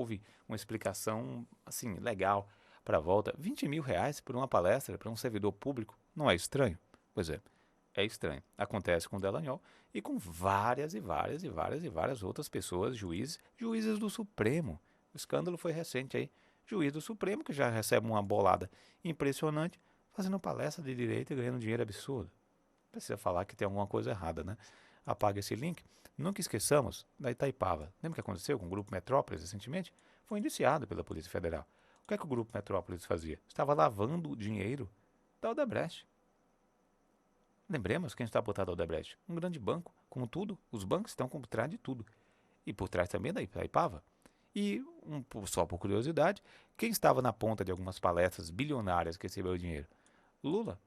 houve uma explicação, assim, legal para a volta. R$ 20.000 por uma palestra para um servidor público, não é estranho? Pois é estranho. Acontece com o Dallagnol e com várias e várias e várias e várias outras pessoas, juízes do Supremo. O escândalo foi recente aí. Juiz do Supremo que já recebe uma bolada impressionante, fazendo palestra de direito e ganhando dinheiro absurdo. Precisa falar que tem alguma coisa errada, né? Apaga esse link. Nunca esqueçamos da Itaipava. Lembra o que aconteceu com o Grupo Metrópolis recentemente? Foi indiciado pela Polícia Federal. O que é que o Grupo Metrópolis fazia? Estava lavando o dinheiro da Odebrecht. Lembremos quem está por trás da Odebrecht. Um grande banco. Como tudo, os bancos estão por trás de tudo. E por trás também da Itaipava. E, só por curiosidade, quem estava na ponta de algumas palestras bilionárias que recebeu o dinheiro? Lula.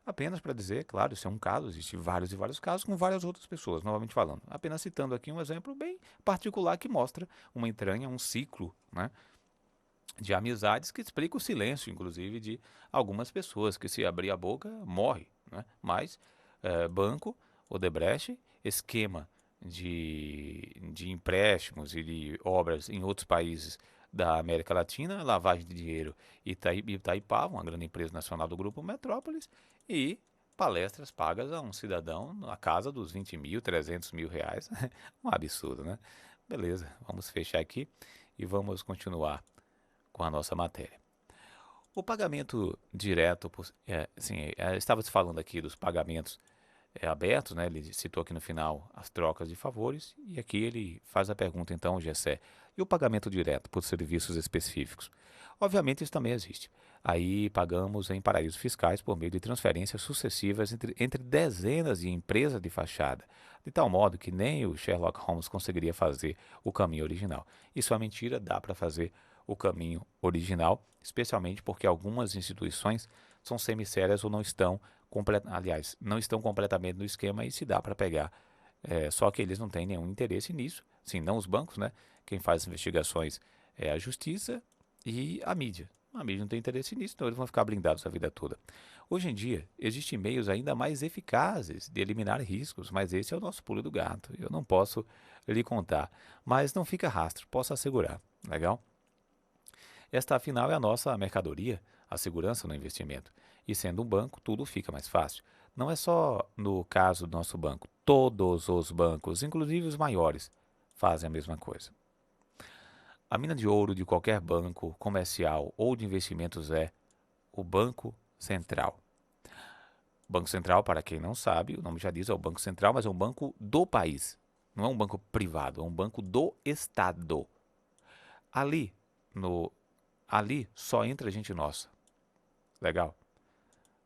Apenas para dizer, claro, isso é um caso, existem vários e vários casos com várias outras pessoas, novamente falando. Apenas citando aqui um exemplo bem particular que mostra uma entranha, um ciclo, né, de amizades que explica o silêncio, inclusive, de algumas pessoas, que se abrir a boca, morre. Né? Mas, banco, Odebrecht, esquema de empréstimos e de obras em outros países da América Latina, lavagem de dinheiro Itaipava, uma grande empresa nacional do Grupo Metrópolis, e palestras pagas a um cidadão na casa dos 20 mil, 300 mil reais. Um absurdo, né? Beleza, vamos fechar aqui e vamos continuar com a nossa matéria. O pagamento direto, estava se falando aqui dos pagamentos abertos, né? Ele citou aqui no final as trocas de favores e aqui ele faz a pergunta então, Gessé, e o pagamento direto por serviços específicos? Obviamente isso também existe. Aí pagamos em paraísos fiscais por meio de transferências sucessivas entre dezenas de empresas de fachada, de tal modo que nem o Sherlock Holmes conseguiria fazer o caminho original. Isso é mentira, dá para fazer o caminho original, especialmente porque algumas instituições são semissérias ou não estão, aliás, não estão completamente no esquema e se dá para pegar. Só que eles não têm nenhum interesse nisso, sim, não os bancos, né? Quem faz as investigações é a justiça e a mídia. A mídia não tem interesse nisso, então eles vão ficar blindados a vida toda. Hoje em dia, existem meios ainda mais eficazes de eliminar riscos, mas esse é o nosso pulo do gato. Eu não posso lhe contar, mas não fica rastro, posso assegurar. Legal? Esta, afinal, é a nossa mercadoria, a segurança no investimento. E sendo um banco, tudo fica mais fácil. Não é só no caso do nosso banco. Todos os bancos, inclusive os maiores, fazem a mesma coisa. A mina de ouro de qualquer banco comercial ou de investimentos é o Banco Central. Banco Central, para quem não sabe, o nome já diz, é o Banco Central, mas é um banco do país. Não é um banco privado, é um banco do Estado. Ali, no Ali só entra gente nossa. Legal?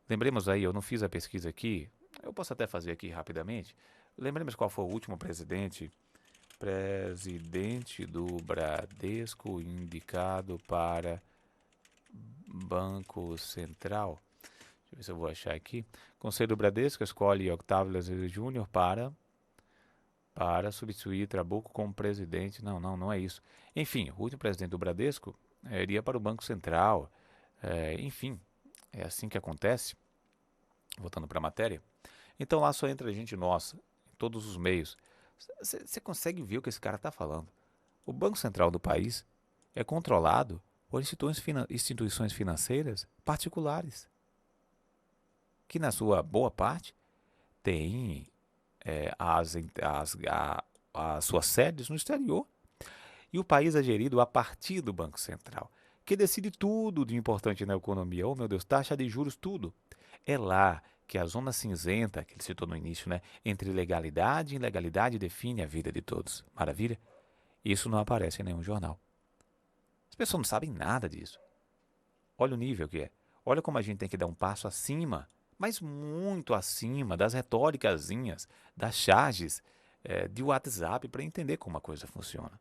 Lembremos aí, eu não fiz a pesquisa aqui, eu posso até fazer aqui rapidamente. Lembremos qual foi o último presidente do Bradesco indicado para Banco Central. Deixa eu ver se eu vou achar aqui. Conselho do Bradesco escolhe Octávio Lazer Júnior para substituir Trabuco como presidente. Não é isso. Enfim, o último presidente do Bradesco iria para o Banco Central. Enfim, é assim que acontece. Voltando para a matéria. Então lá só entra gente nossa, em todos os meios. Você consegue ver o que esse cara está falando. O Banco Central do país é controlado por instituições financeiras particulares, que na sua boa parte têm as suas sedes no exterior. E o país é gerido a partir do Banco Central, que decide tudo de importante na economia. Oh, meu Deus, taxa de juros, tudo. É lá que a zona cinzenta, que ele citou no início, né, entre legalidade e ilegalidade define a vida de todos. Maravilha? Isso não aparece em nenhum jornal. As pessoas não sabem nada disso. Olha o nível que é. Olha como a gente tem que dar um passo acima, mas muito acima das retóricazinhas, das charges de WhatsApp para entender como a coisa funciona.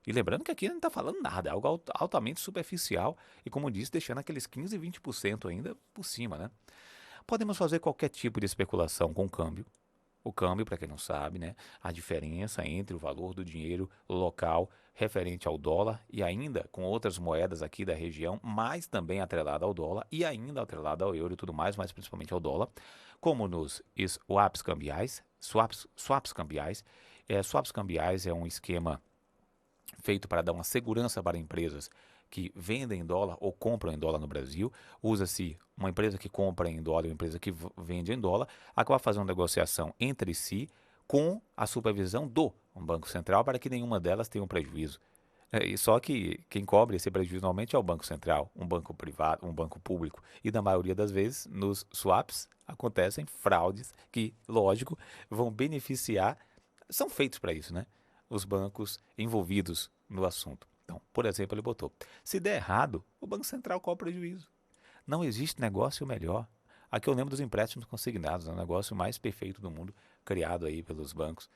E lembrando que aqui não está falando nada, é algo altamente superficial e, como disse, deixando aqueles 15, 20% ainda por cima, né? Podemos fazer qualquer tipo de especulação com o câmbio. O câmbio, para quem não sabe, né, a diferença entre o valor do dinheiro local referente ao dólar e ainda com outras moedas aqui da região, mas também atrelada ao dólar e ainda atrelada ao euro e tudo mais, mas principalmente ao dólar, como nos swaps cambiais. Swaps cambiais é um esquema feito para dar uma segurança para empresas que vendem em dólar ou compram em dólar no Brasil. Usa-se uma empresa que compra em dólar e uma empresa que vende em dólar, acaba fazendo uma negociação entre si com a supervisão do Banco Central para que nenhuma delas tenha um prejuízo. E só que quem cobre esse prejuízo normalmente é o Banco Central, um banco privado, um banco público. E na maioria das vezes, nos swaps, acontecem fraudes que, lógico, vão beneficiar, são feitos para isso, né? Os bancos envolvidos no assunto. Então, por exemplo, ele botou: se der errado, o Banco Central cobre prejuízo. Não existe negócio melhor. Aqui eu lembro dos empréstimos consignados, é o negócio mais perfeito do mundo, criado aí pelos bancos,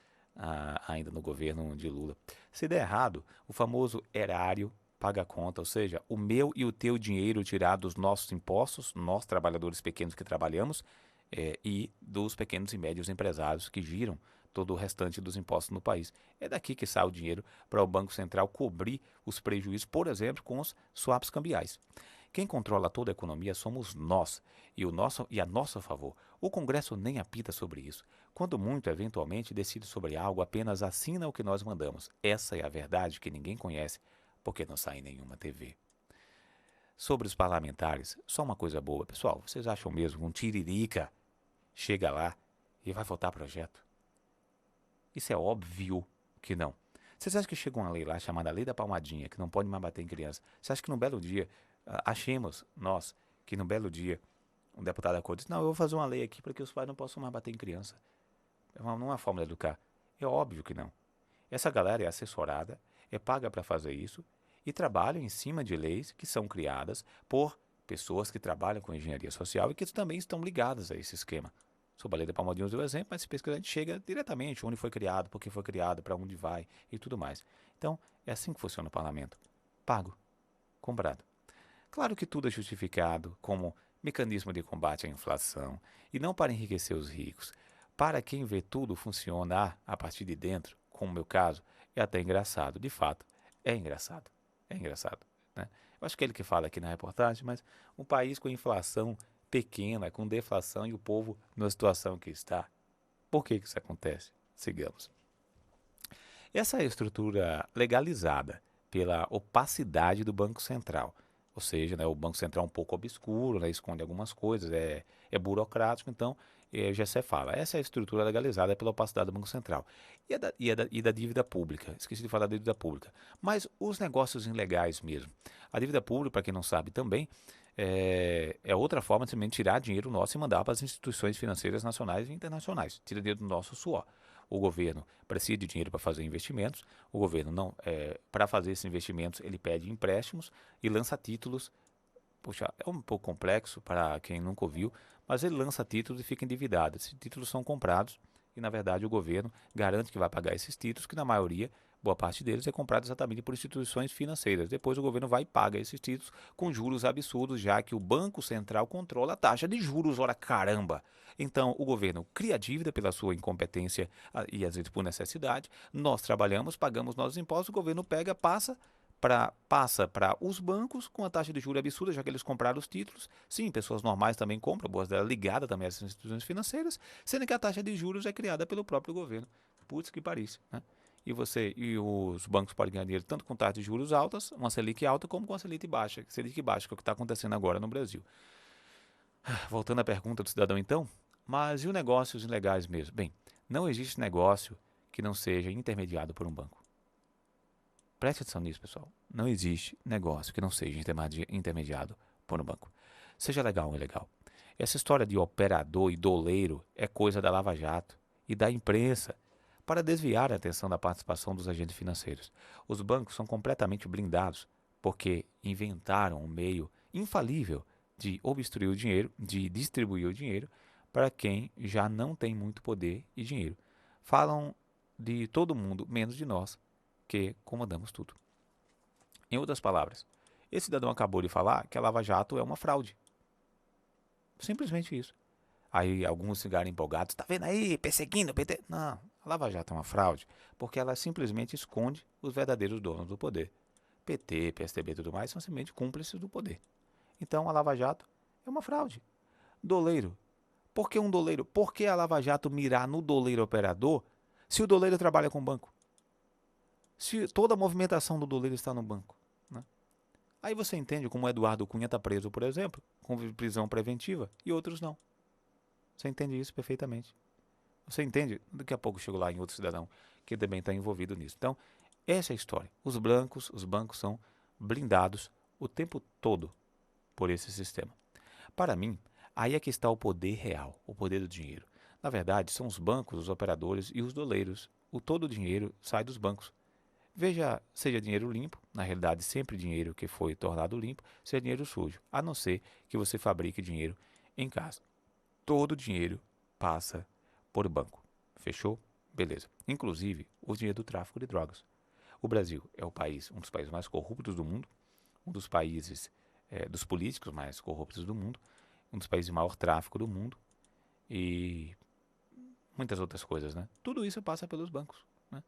ainda no governo de Lula. Se der errado, o famoso erário paga a conta, ou seja, o meu e o teu dinheiro tirado dos nossos impostos, nós trabalhadores pequenos que trabalhamos, e dos pequenos e médios empresários que giram todo o restante dos impostos no país. É daqui que sai o dinheiro para o Banco Central cobrir os prejuízos, por exemplo, com os swaps cambiais. Quem controla toda a economia somos nós e a nosso favor. O Congresso nem apita sobre isso. Quando muito, eventualmente, decide sobre algo, apenas assina o que nós mandamos. Essa é a verdade que ninguém conhece, porque não sai em nenhuma TV. Sobre os parlamentares, só uma coisa boa. Pessoal, vocês acham mesmo que um tiririca chega lá e vai votar projeto? Isso é óbvio que não. Vocês acham que chega uma lei lá chamada Lei da Palmadinha, que não pode mais bater em criança? Você acha que num belo dia, achemos nós, que num belo dia, um deputado da cor diz: não, eu vou fazer uma lei aqui para que os pais não possam mais bater em criança. Não é uma forma de educar. É óbvio que não. Essa galera é assessorada, é paga para fazer isso e trabalha em cima de leis que são criadas por pessoas que trabalham com engenharia social e que também estão ligadas a esse esquema. Sobre a lei da Palmadinha deu exemplo, mas se pesquisar a gente chega diretamente onde foi criado, por que foi criado, para onde vai e tudo mais. Então, é assim que funciona o parlamento. Pago, comprado. Claro que tudo é justificado como mecanismo de combate à inflação e não para enriquecer os ricos. Para quem vê tudo funcionar a partir de dentro, como o meu caso, é até engraçado. De fato, é engraçado. É engraçado, né? Eu acho que é ele que fala aqui na reportagem, mas um país com inflação pequena, com deflação e o povo na situação que está. Por que isso acontece? Sigamos. Essa é a estrutura legalizada pela opacidade do Banco Central. Ou seja, né, o Banco Central é um pouco obscuro, né, esconde algumas coisas, é burocrático, então o GC fala, essa é a estrutura legalizada pela opacidade do Banco Central. E da dívida pública, esqueci de falar da dívida pública. Mas os negócios ilegais mesmo. A dívida pública, para quem não sabe também, é outra forma de simplesmente tirar dinheiro nosso e mandar para as instituições financeiras nacionais e internacionais. Tira dinheiro do nosso suor. O governo precisa de dinheiro para fazer investimentos. O governo não, para fazer esses investimentos, ele pede empréstimos e lança títulos. Puxa, é um pouco complexo para quem nunca ouviu, mas ele lança títulos e fica endividado. Esses títulos são comprados e, na verdade, o governo garante que vai pagar esses títulos, que na maioria, boa parte deles, é comprado exatamente por instituições financeiras. Depois o governo vai e paga esses títulos com juros absurdos, já que o Banco Central controla a taxa de juros, ora caramba! Então, o governo cria dívida pela sua incompetência e às vezes por necessidade. Nós trabalhamos, pagamos nossos impostos, o governo passa para os bancos com a taxa de juros absurda, já que eles compraram os títulos. Sim, pessoas normais também compram, boas delas ligadas também a essas instituições financeiras, sendo que a taxa de juros é criada pelo próprio governo. Putz, que Paris, né? E os bancos podem ganhar dinheiro tanto com taxas de juros altas, uma Selic alta, como com a Selic baixa, que é o que está acontecendo agora no Brasil. Voltando à pergunta do cidadão então, mas e os negócios ilegais mesmo? Bem, não existe negócio que não seja intermediado por um banco. Preste atenção nisso, pessoal. Não existe negócio que não seja intermediado por um banco. Seja legal ou ilegal. Essa história de operador e doleiro é coisa da Lava Jato e da imprensa para desviar a atenção da participação dos agentes financeiros. Os bancos são completamente blindados porque inventaram um meio infalível de obstruir o dinheiro, de distribuir o dinheiro para quem já não tem muito poder e dinheiro. Falam de todo mundo, menos de nós, que comandamos tudo. Em outras palavras, esse cidadão acabou de falar que a Lava Jato é uma fraude. Simplesmente isso. Aí alguns ficaram empolgados, tá vendo aí, perseguindo o PT? Não, a Lava Jato é uma fraude, porque ela simplesmente esconde os verdadeiros donos do poder. PT, PSDB e tudo mais são simplesmente cúmplices do poder. Então a Lava Jato é uma fraude. Doleiro. Por que um doleiro? Por que a Lava Jato mirar no doleiro operador se o doleiro trabalha com banco? Se toda a movimentação do doleiro está no banco, né? Aí você entende como o Eduardo Cunha está preso, por exemplo, com prisão preventiva, e outros não. Você entende isso perfeitamente. Você entende? Daqui a pouco eu chego lá em outro cidadão que também está envolvido nisso. Então, essa é a história. Os bancos são blindados o tempo todo por esse sistema. Para mim, aí é que está o poder real, o poder do dinheiro. Na verdade, são os bancos, os operadores e os doleiros. Todo o dinheiro sai dos bancos. Veja, seja dinheiro limpo, na realidade sempre dinheiro que foi tornado limpo, seja dinheiro sujo, a não ser que você fabrique dinheiro em casa. Todo o dinheiro passa por banco. Fechou? Beleza. Inclusive o dinheiro do tráfico de drogas. O Brasil é um dos países mais corruptos do mundo, um dos países dos políticos mais corruptos do mundo, um dos países de maior tráfico do mundo e muitas outras coisas, né? Tudo isso passa pelos bancos, né?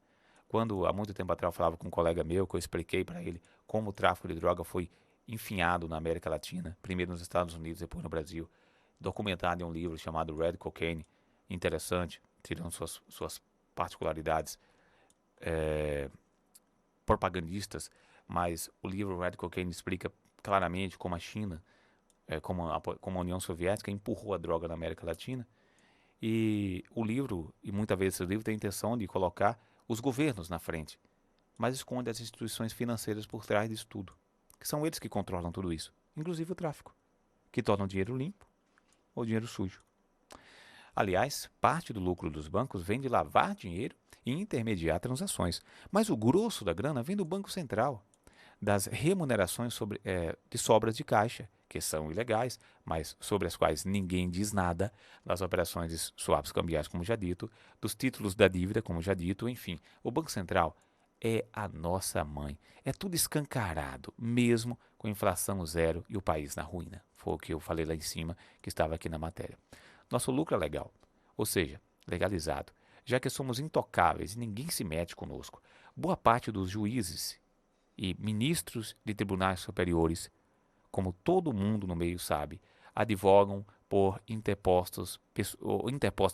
Quando há muito tempo atrás eu falava com um colega meu, que eu expliquei para ele como o tráfico de droga foi enfinhado na América Latina, primeiro nos Estados Unidos, depois no Brasil, documentado em um livro chamado Red Cocaine, interessante, tirando suas particularidades propagandistas, mas o livro Red Cocaine explica claramente como a China, como a União Soviética empurrou a droga na América Latina. E o livro, e muitas vezes esse livro tem a intenção de colocar os governos na frente, mas esconde as instituições financeiras por trás disso tudo, que são eles que controlam tudo isso, inclusive o tráfico, que torna o dinheiro limpo ou dinheiro sujo. Aliás, parte do lucro dos bancos vem de lavar dinheiro e intermediar transações, mas o grosso da grana vem do Banco Central, das remunerações de sobras de caixa, que são ilegais, mas sobre as quais ninguém diz nada, das operações de swaps cambiais, como já dito, dos títulos da dívida, como já dito, enfim. O Banco Central é a nossa mãe. É tudo escancarado, mesmo com inflação zero e o país na ruína. Foi o que eu falei lá em cima, que estava aqui na matéria. Nosso lucro é legal, ou seja, legalizado, já que somos intocáveis e ninguém se mete conosco. Boa parte dos juízes e ministros de tribunais superiores, como todo mundo no meio sabe, advogam por interposta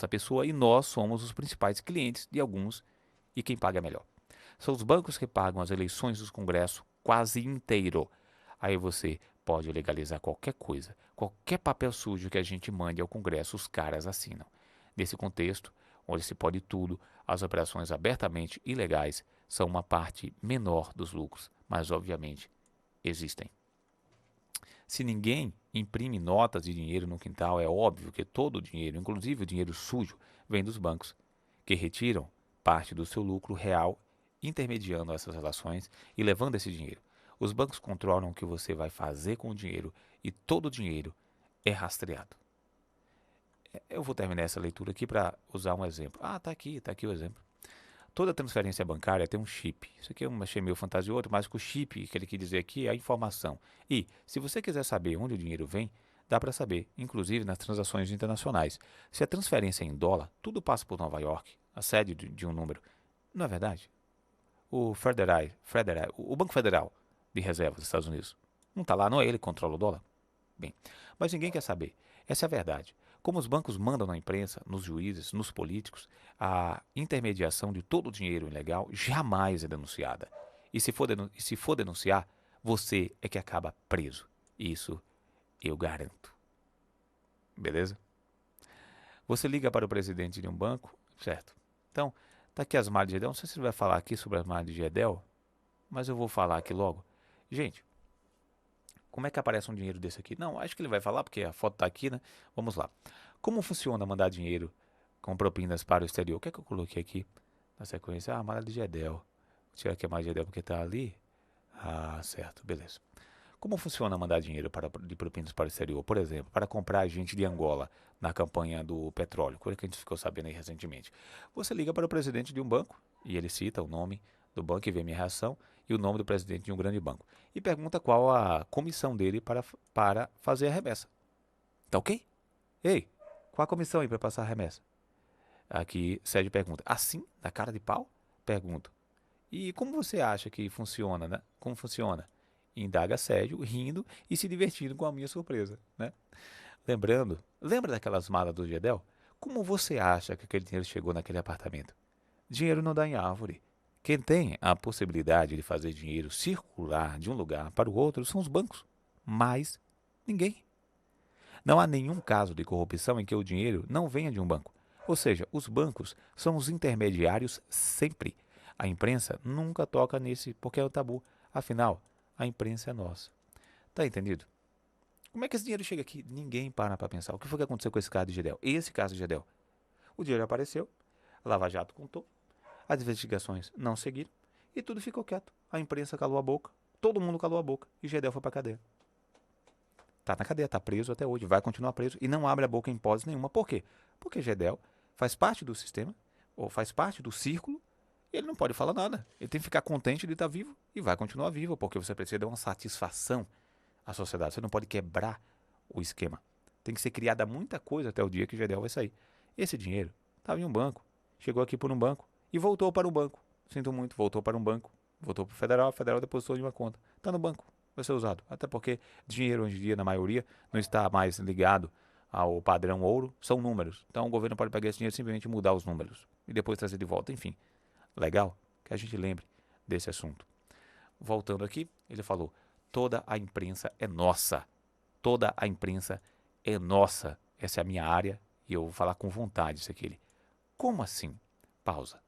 pessoa e nós somos os principais clientes de alguns e quem paga melhor. São os bancos que pagam as eleições do Congresso quase inteiro. Aí você pode legalizar qualquer coisa, qualquer papel sujo que a gente mande ao Congresso, os caras assinam. Nesse contexto, onde se pode tudo, as operações abertamente ilegais são uma parte menor dos lucros, mas obviamente existem. Se ninguém imprime notas de dinheiro no quintal, é óbvio que todo o dinheiro, inclusive o dinheiro sujo, vem dos bancos, que retiram parte do seu lucro real, intermediando essas relações e levando esse dinheiro. Os bancos controlam o que você vai fazer com o dinheiro e todo o dinheiro é rastreado. Eu vou terminar essa leitura aqui para usar um exemplo. Tá aqui o exemplo. Toda transferência bancária tem um chip. Isso aqui eu achei meio fantasioso, mas o chip que ele quer dizer aqui é a informação. E, se você quiser saber onde o dinheiro vem, dá para saber, inclusive nas transações internacionais. Se a transferência é em dólar, tudo passa por Nova York, a sede de um número. Não é verdade? O Banco Federal de Reserva dos Estados Unidos não está lá, não é ele que controla o dólar? Bem, mas ninguém quer saber. Essa é a verdade. Como os bancos mandam na imprensa, nos juízes, nos políticos, a intermediação de todo o dinheiro ilegal jamais é denunciada. E se for denunciar, você é que acaba preso. Isso eu garanto. Beleza? Você liga para o presidente de um banco, certo? Então, tá aqui as malhas de Gedel. Não sei se ele vai falar aqui sobre as malhas de Gedel, mas eu vou falar aqui logo. Gente, como é que aparece um dinheiro desse aqui? Não, acho que ele vai falar porque a foto está aqui, né? Vamos lá. Como funciona mandar dinheiro com propinas para o exterior? O que é que eu coloquei aqui na sequência? Malha de Gedel. Vou tirar aqui a malha de Gedel porque está ali. Certo, beleza. Como funciona mandar dinheiro de propinas para o exterior? Por exemplo, para comprar gente de Angola na campanha do petróleo, coisa que a gente ficou sabendo aí recentemente. Você liga para o presidente de um banco e ele cita o nome do banco e vê minha reação e o nome do presidente de um grande banco e pergunta qual a comissão dele para fazer a remessa. Tá ok? Ei, qual a comissão aí para passar a remessa? Aqui Sérgio pergunta. Assim, na cara de pau? Pergunto. E como você acha que funciona, né? Como funciona? Indaga Sérgio, rindo e se divertindo com a minha surpresa, né? Lembra daquelas malas do Gedel? Como você acha que aquele dinheiro chegou naquele apartamento? Dinheiro não dá em árvore. Quem tem a possibilidade de fazer dinheiro circular de um lugar para o outro são os bancos. Mais ninguém. Não há nenhum caso de corrupção em que o dinheiro não venha de um banco. Ou seja, os bancos são os intermediários sempre. A imprensa nunca toca nesse porque é um tabu. Afinal, a imprensa é nossa. Tá entendido? Como é que esse dinheiro chega aqui? Ninguém para pensar. O que foi que aconteceu com esse caso de Gedel? Esse caso de Gedel. O dinheiro apareceu, a Lava Jato contou, as investigações não seguiram e tudo ficou quieto. A imprensa calou a boca, todo mundo calou a boca e Gedel foi pra cadeia. Tá na cadeia, tá preso até hoje, vai continuar preso e não abre a boca em hipótese nenhuma. Por quê? Porque Gedel faz parte do sistema, ou faz parte do círculo, e ele não pode falar nada. Ele tem que ficar contente de estar vivo e vai continuar vivo, porque você precisa dar uma satisfação à sociedade. Você não pode quebrar o esquema. Tem que ser criada muita coisa até o dia que Gedel vai sair. Esse dinheiro estava em um banco, chegou aqui por um banco e voltou para o banco. Sinto muito, voltou para um banco, voltou para o federal depositou em uma conta. Está no banco, vai ser usado. Até porque dinheiro hoje em dia, na maioria, não está mais ligado ao padrão ouro, são números. Então o governo pode pegar esse dinheiro e simplesmente mudar os números e depois trazer de volta. Enfim, legal que a gente lembre desse assunto. Voltando aqui, ele falou: toda a imprensa é nossa. Toda a imprensa é nossa. Essa é a minha área e eu vou falar com vontade isso aqui. Como assim? Pausa.